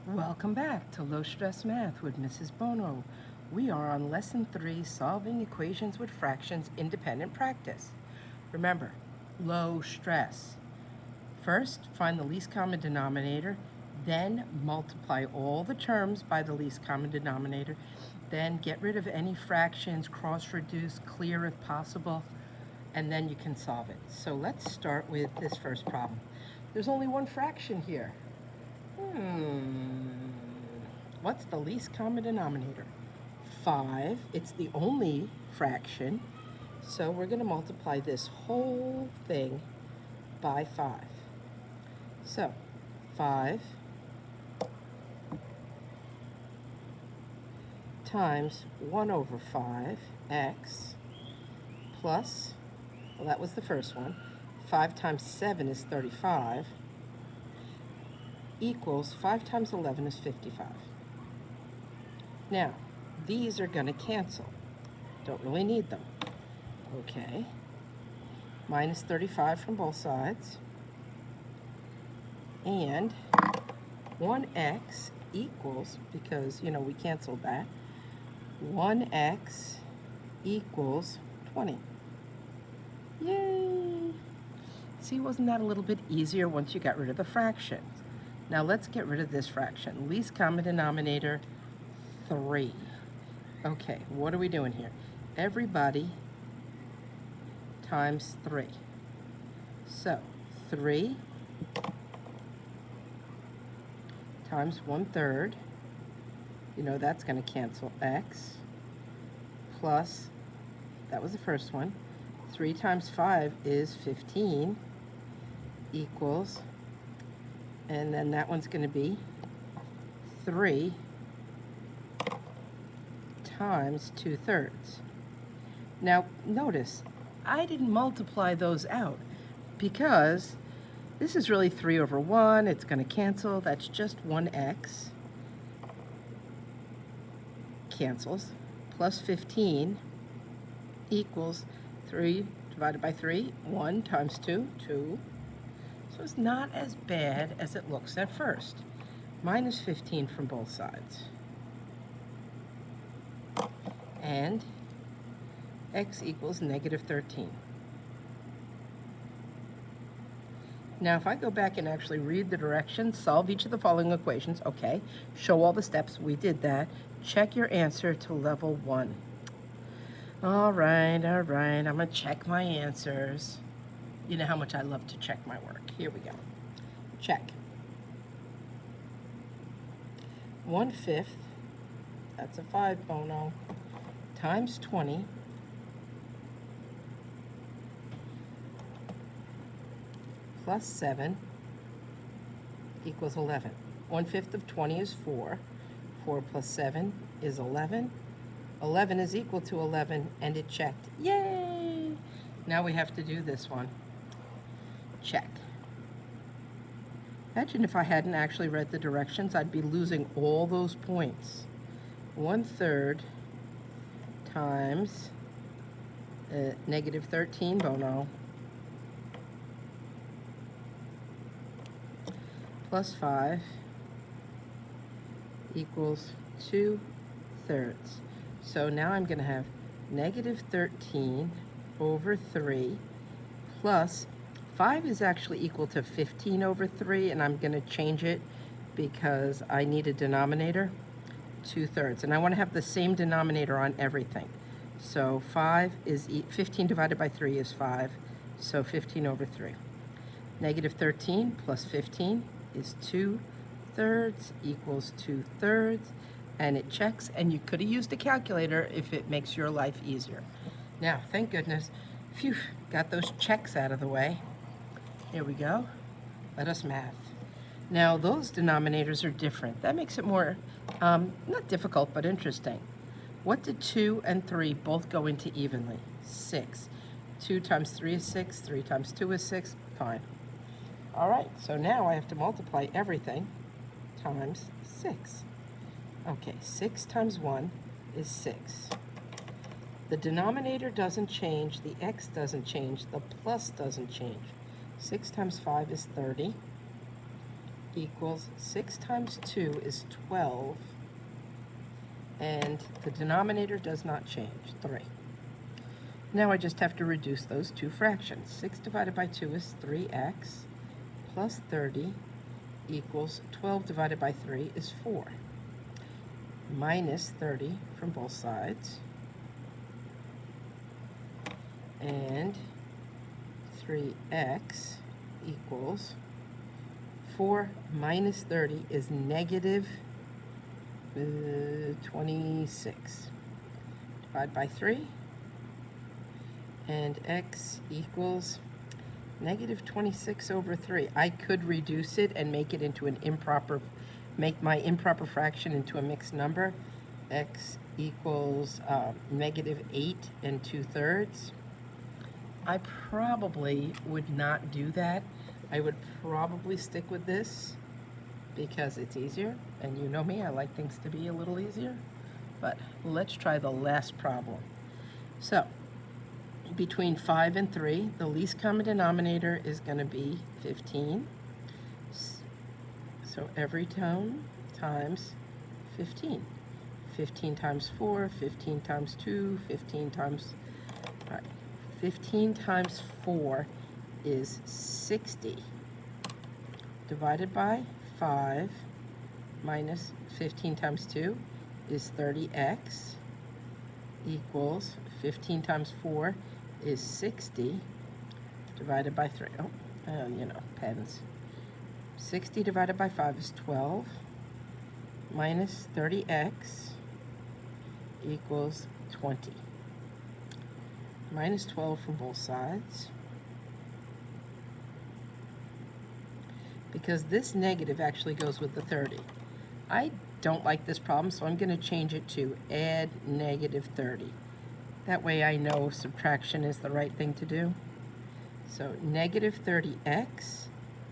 Welcome back to Low Stress Math with Mrs. Bono. We are on Lesson 3, Solving Equations with Fractions Independent Practice. Remember, low stress. First, find the least common denominator, then multiply all the terms by the least common denominator, then get rid of any fractions, cross-reduce, clear if possible, and then you can solve it. So let's start with this first problem. There's only one fraction here. What's the least common denominator? 5. It's the only fraction. So we're going to multiply this whole thing by 5. So 5 times 1 over 5x plus, well, that was the first one. 5 times 7 is 35 equals 5 times 11 is 55. Now, these are going to cancel. Don't really need them. Okay. Minus 35 from both sides. And 1x equals, because, we canceled that, 1x equals 20. Yay! See, wasn't that a little bit easier once you got rid of the fractions? Now let's get rid of this fraction. Least common denominator, 3. Okay, what are we doing here? Everybody times 3. So 3 times 1/3, that's going to cancel x, plus, that was the first one, 3 times 5 is 15, equals, and then that one's going to be 3 times 2/3. Now, notice, I didn't multiply those out because this is really 3 over 1. It's going to cancel. That's just 1x. Cancels. Plus 15 equals 3 divided by 3. 1 times 2, 2. So it's not as bad as it looks at first. Minus 15 from both sides. And x equals negative 13. Now, if I go back and actually read the directions, solve each of the following equations, okay, show all the steps, we did that, check your answer to level 1. All right, I'm going to check my answers. You know how much I love to check my work. Here we go. Check. 1/5, that's a 5, Bono, times 20, plus 7 equals 11. 1/5 of 20 is 4. 4 plus 7 is 11. 11 is equal to 11, and it checked. Yay! Now we have to do this one. Check. Imagine if I hadn't actually read the directions, I'd be losing all those points. 1/3 times negative 13, Bono, plus 5 equals 2/3. So now I'm going to have negative 13 over 3 plus 5 is actually equal to 15 over 3, and I'm going to change it because I need a denominator, 2/3. And I want to have the same denominator on everything. So 15 divided by 3 is 5, so 15 over 3. Negative 13 plus 15 is 2/3 equals 2/3, and it checks, and you could have used a calculator if it makes your life easier. Now, thank goodness, phew, got those checks out of the way. Here we go. Let us math. Now, those denominators are different. That makes it more, not difficult, but interesting. What did 2 and 3 both go into evenly? 6. 2 times 3 is 6. 3 times 2 is 6. Fine. All right, so now I have to multiply everything times 6. Okay, 6 times 1 is 6. The denominator doesn't change, the x doesn't change, the plus doesn't change. 6 times 5 is 30. equals 6 times 2 is 12, and the denominator does not change, 3. Now I just have to reduce those two fractions. 6 divided by 2 is 3x, plus 30 equals 12 divided by 3 is 4, minus 30 from both sides, and 3x equals 4 minus 30 is negative 26. Divide by 3, and x equals negative 26 over 3. I could reduce it and make it into an make my improper fraction into a mixed number. X equals negative 8 2/3. I probably would not do that. I would probably stick with this because it's easier, and you know me, I like things to be a little easier. But let's try the last problem. So, between 5 and 3, the least common denominator is going to be 15. So every term times 15. 15 times 4, 15 times 2, 15 times... All right. 15 times 4 is 60. Divided by 5 minus 15 times 2 is 30x equals 15 times 4 is 60 divided by 3. You know, pens. 60 divided by 5 is 12 minus 30x equals 20. Minus 12 from both sides. Because this negative actually goes with the 30. I don't like this problem, so I'm going to change it to add negative 30. That way I know subtraction is the right thing to do. So negative 30x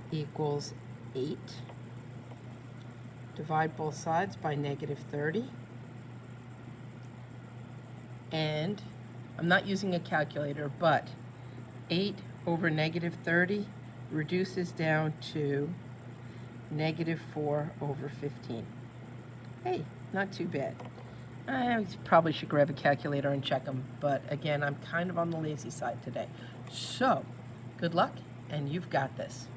equals 8. Divide both sides by negative 30. And I'm not using a calculator, but 8 over negative 30 reduces down to negative 4 over 15. Hey, not too bad. I probably should grab a calculator and check them, but again, I'm kind of on the lazy side today. So, good luck, and you've got this.